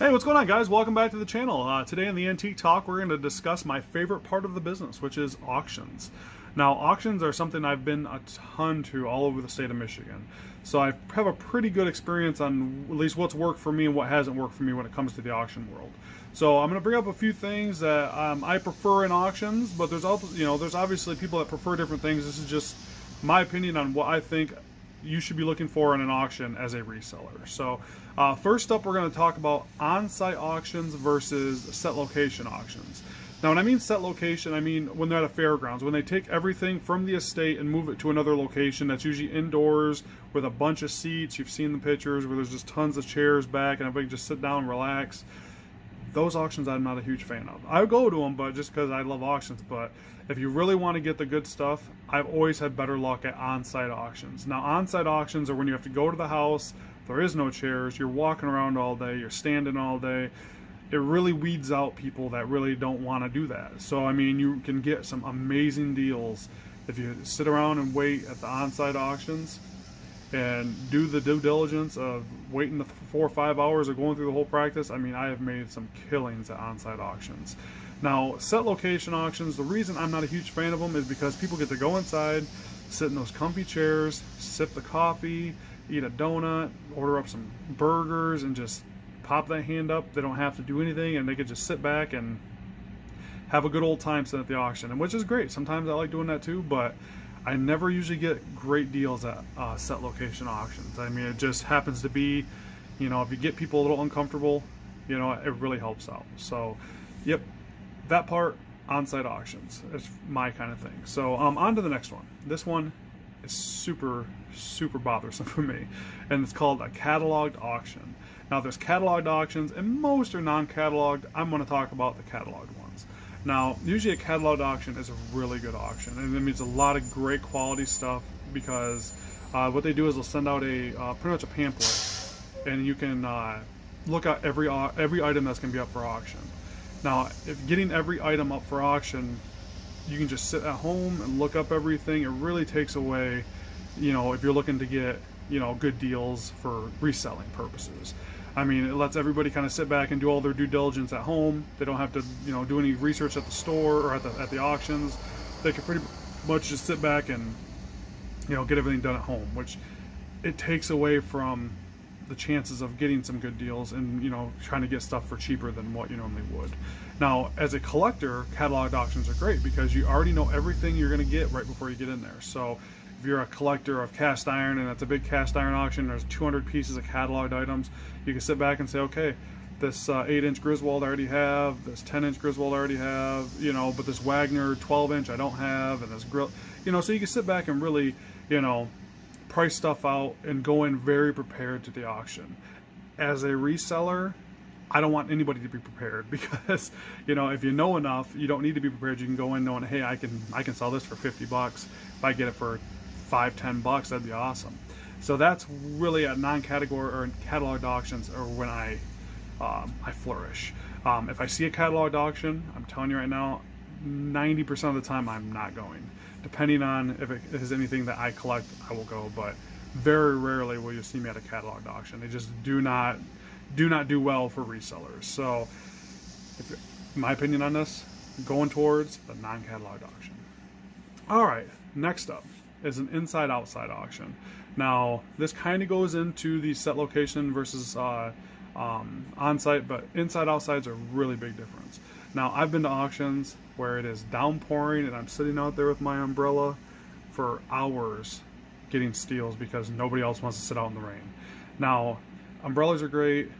Hey, what's going on, guys? Welcome back to the channel. Today in the Antique Talk, we're going to discuss my favorite part of the business, which is auctions. Now, auctions are something I've been a ton to all over the state of Michigan. So I have a pretty good experience on at least what's worked for me and what hasn't worked for me when it comes to the auction world. So I'm going to bring up a few things that I prefer in auctions, but there's also, there's obviously people that prefer different things. This is just my opinion on what I think you should be looking for in an auction as a reseller. So first up, we're going to talk about on-site auctions versus set location auctions. Now, when I mean set location, I mean when they're at a fairgrounds, when they take everything from the estate and move it to another location that's usually indoors with a bunch of seats. You've seen the pictures where there's just tons of chairs back and everybody can just sit down and relax. Those auctions I'm not a huge fan of. I go to them, but just because I love auctions. But if you really want to get the good stuff, I've always had better luck at on-site auctions. Now, on-site auctions are when you have to go to the house, there is no chairs, you're walking around all day, you're standing all day. It really weeds out people that really don't want to do that. So, I mean, you can get some amazing deals if you sit around and wait at the on-site auctions and do the due diligence of waiting the 4 or 5 hours of going through the whole practice. I mean, I have made some killings at on-site auctions. Now, set location auctions, the reason I'm not a huge fan of them is because people get to go inside, sit in those comfy chairs, sip the coffee, eat a donut, order up some burgers, and just pop that hand up. They don't have to do anything, and they can just sit back and have a good old time sitting at the auction, and which is great. Sometimes I like doing that too, but I never usually get great deals at set location auctions. I mean, it just happens to be, if you get people a little uncomfortable, it really helps out. So, yep, that part, on-site auctions, is my kind of thing. So, on to the next one. This one is super, super bothersome for me, and it's called a cataloged auction. Now, there's cataloged auctions, and most are non-cataloged. I'm going to talk about the cataloged ones. Now, usually a cataloged auction is a really good auction, and it means a lot of great quality stuff because what they do is they'll send out a pretty much a pamphlet, and you can look at every item that's going to be up for auction. Now, if getting every item up for auction, you can just sit at home and look up everything. It really takes away, if you're looking to get, good deals for reselling purposes. I mean, it lets everybody kind of sit back and do all their due diligence at home. They don't have to, do any research at the store or at the auctions. They can pretty much just sit back and, get everything done at home, which it takes away from the chances of getting some good deals and, trying to get stuff for cheaper than what you normally would. Now, as a collector, cataloged auctions are great because you already know everything you're going to get right before you get in there. So if you're a collector of cast iron and it's a big cast iron auction, there's 200 pieces of cataloged items, you can sit back and say, okay, this 8-inch Griswold I already have, this 10-inch Griswold I already have, but this Wagner 12-inch I don't have, and this grill, so you can sit back and really, price stuff out and go in very prepared to the auction. As a reseller, I don't want anybody to be prepared because, if you know enough, you don't need to be prepared. You can go in knowing, hey, I can sell this for 50 bucks. If I get it for $5-10 bucks, that'd be awesome. So that's really at non-category or cataloged auctions or when I flourish. If I see a cataloged auction, I'm telling you right now, 90% of the time I'm not going. Depending on if it is anything that I collect, I will go, but very rarely will you see me at a cataloged auction. They just do not do well for resellers. So, my opinion on this, going towards the non-cataloged auction. All right, next up is an inside-outside auction. Now, this kind of goes into the set location versus on-site, but inside-outside's a really big difference. Now, I've been to auctions where it is downpouring and I'm sitting out there with my umbrella for hours getting steals because nobody else wants to sit out in the rain. Now, umbrellas are great,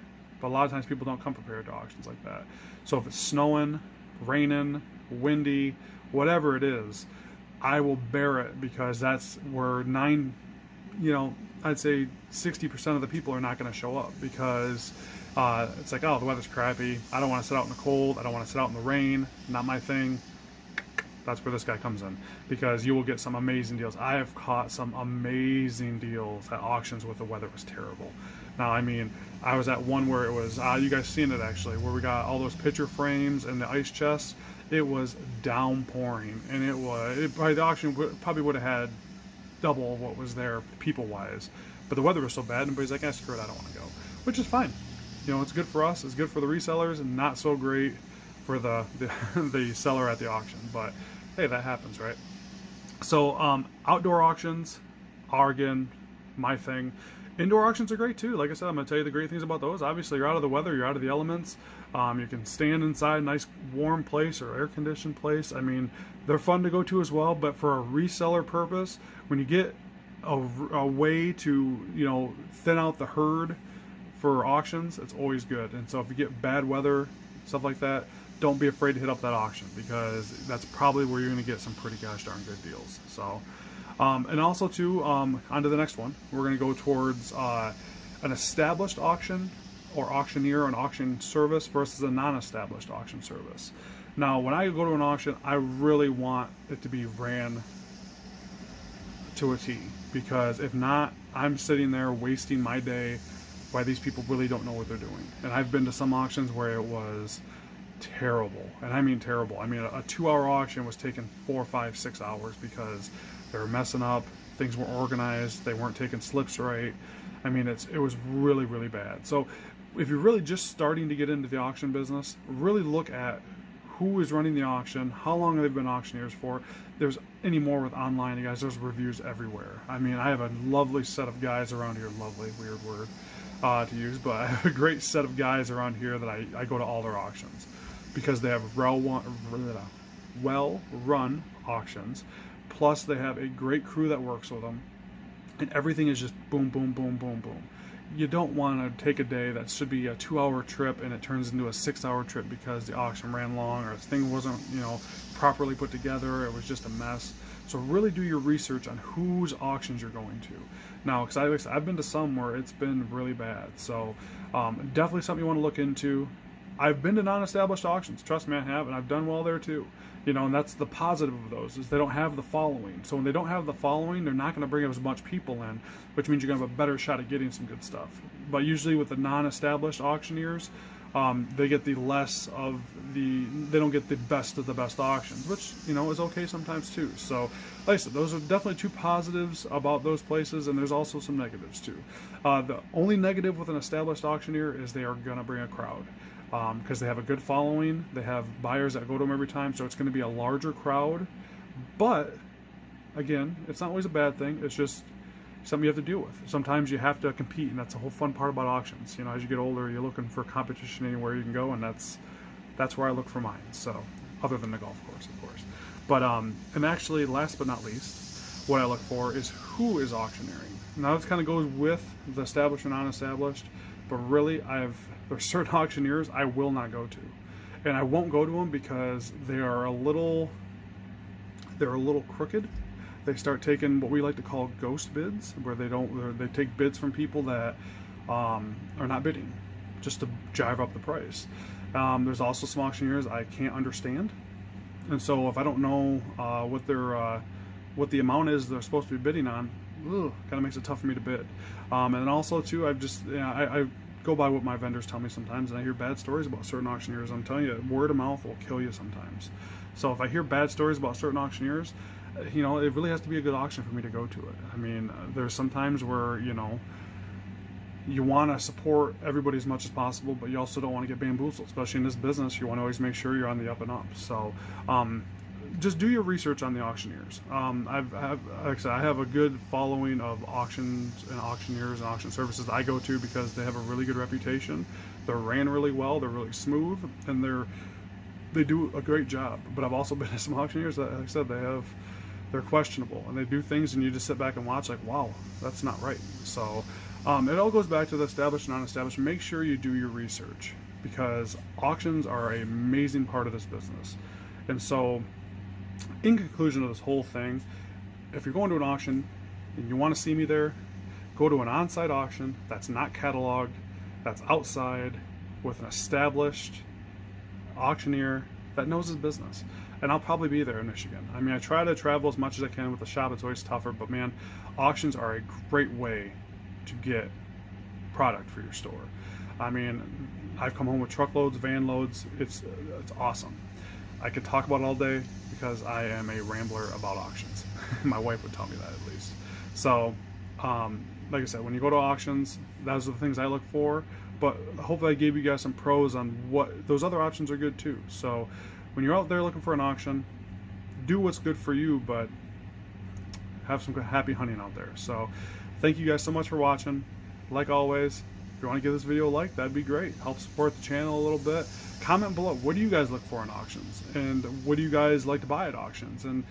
but a lot of times people don't come prepared to auctions like that. So if it's snowing, raining, windy, whatever it is, I will bear it because that's where I'd say 60% of the people are not going to show up because it's like, oh, the weather's crappy. I don't want to sit out in the cold. I don't want to sit out in the rain. Not my thing. That's where this guy comes in because you will get some amazing deals. I have caught some amazing deals at auctions where the weather was terrible. Now, I mean, I was at one where it was, you guys seen it actually, where we got all those picture frames and the ice chests. It was downpouring, and the auction probably would have had double what was there people-wise. But the weather was so bad, and everybody's like, screw it, I don't want to go. Which is fine. you know, it's good for us, it's good for the resellers, and not so great for the the seller at the auction. But hey, that happens, right? So outdoor auctions are, again, my thing. Indoor auctions are great too. Like I said, I'm going to tell you the great things about those. Obviously, you're out of the weather, you're out of the elements. You can stand inside a nice warm place or air-conditioned place. I mean, they're fun to go to as well. But for a reseller purpose, when you get a way to, you know, thin out the herd for auctions, it's always good. And so if you get bad weather, stuff like that, don't be afraid to hit up that auction, because that's probably where you're going to get some pretty gosh darn good deals. So. And also too, on to the next one, we're going to go towards an established auction or auctioneer or an auction service versus a non-established auction service. Now, when I go to an auction, I really want it to be ran to a T, because if not, I'm sitting there wasting my day while these people really don't know what they're doing. And I've been to some auctions where it was terrible, and I mean terrible. I mean, a 2-hour auction was taking 4, 5, 6 hours because they were messing up, things weren't organized, they weren't taking slips right. I mean, it was really, really bad. So if you're really just starting to get into the auction business, really look at who is running the auction, how long they've been auctioneers for. There's any more with online, guys, there's reviews everywhere. I mean, I have a lovely set of guys around here, lovely, weird word to use, but I have a great set of guys around here that I go to all their auctions, because they have well-run auctions. Plus, they have a great crew that works with them, and everything is just boom, boom, boom, boom, boom. You don't want to take a day that should be a 2-hour trip and it turns into a 6-hour trip because the auction ran long or the thing wasn't, you know, properly put together. It was just a mess. So really do your research on whose auctions you're going to. Now, because I've been to some where it's been really bad. So definitely something you want to look into. I've been to non-established auctions, trust me, I have, and I've done well there too. You know, and that's the positive of those, is they don't have the following. So when they don't have the following, they're not going to bring as much people in, which means you're going to have a better shot at getting some good stuff. But usually with the non-established auctioneers, they get the less of the, they don't get the best of the best auctions, which, you know, is okay sometimes too. So like I said, those are definitely two positives about those places, and there's also some negatives too. The only negative with an established auctioneer is they are going to bring a crowd. Because they have a good following, they have buyers that go to them every time, so it's going to be a larger crowd. But again, it's not always a bad thing. It's just something you have to deal with. Sometimes you have to compete, and that's the whole fun part about auctions. You know, as you get older, you're looking for competition anywhere you can go, and that's where I look for mine. So, other than the golf course, of course. But and actually, last but not least, what I look for is who is auctioneering. Now, this kind of goes with the established and non-established, but really, there's certain auctioneers I will not go to, and I won't go to them because they are a little crooked. They start taking what we like to call ghost bids, where they take bids from people that are not bidding, just to jive up the price. There's also some auctioneers I can't understand, and so if I don't know what the amount is they're supposed to be bidding on, kind of makes it tough for me to bid. And also too, I go by what my vendors tell me sometimes, and I hear bad stories about certain auctioneers. I'm telling you, word of mouth will kill you sometimes. So if I hear bad stories about certain auctioneers, you know, it really has to be a good auction for me to go to it. I mean, there's some times where, you know, you want to support everybody as much as possible, but you also don't want to get bamboozled, especially in this business. You want to always make sure you're on the up and up. So just do your research on the auctioneers. Like I said, I have a good following of auctions and auctioneers and auction services that I go to because they have a really good reputation. They're ran really well, they're really smooth, and they do a great job. But I've also been to some auctioneers that, like I said, they're questionable, and they do things and you just sit back and watch like, wow, that's not right. So it all goes back to the established and non-established. Make sure you do your research, because auctions are an amazing part of this business. And so in conclusion of this whole thing, if you're going to an auction and you want to see me there, go to an on-site auction that's not cataloged, that's outside, with an established auctioneer that knows his business. And I'll probably be there in Michigan. I mean, I try to travel as much as I can with the shop. It's always tougher, but man, auctions are a great way to get product for your store. I mean, I've come home with truckloads, van loads. It's awesome. I could talk about it all day because I am a rambler about auctions. My wife would tell me that, at least. So like I said, when you go to auctions, those are the things I look for. But hopefully I gave you guys some pros on what those other options are good too. So when you're out there looking for an auction, do what's good for you, but have some happy hunting out there. So thank you guys so much for watching. Like always, if you want to give this video a like, that'd be great. Help support the channel a little bit. Comment below, what do you guys look for in auctions? And what do you guys like to buy at auctions? And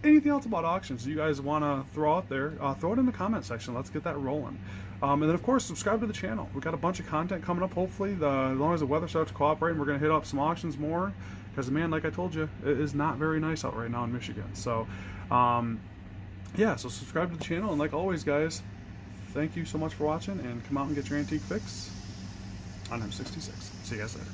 anything else about auctions you guys want to throw out there, throw it in the comment section. Let's get that rolling. And then of course, subscribe to the channel. We've got a bunch of content coming up, hopefully. As long as the weather starts cooperating, we're going to hit up some auctions more. Because, man, like I told you, it is not very nice out right now in Michigan. So, yeah, so subscribe to the channel. And like always, guys, thank you so much for watching. And come out and get your antique fix on M66. See you guys later.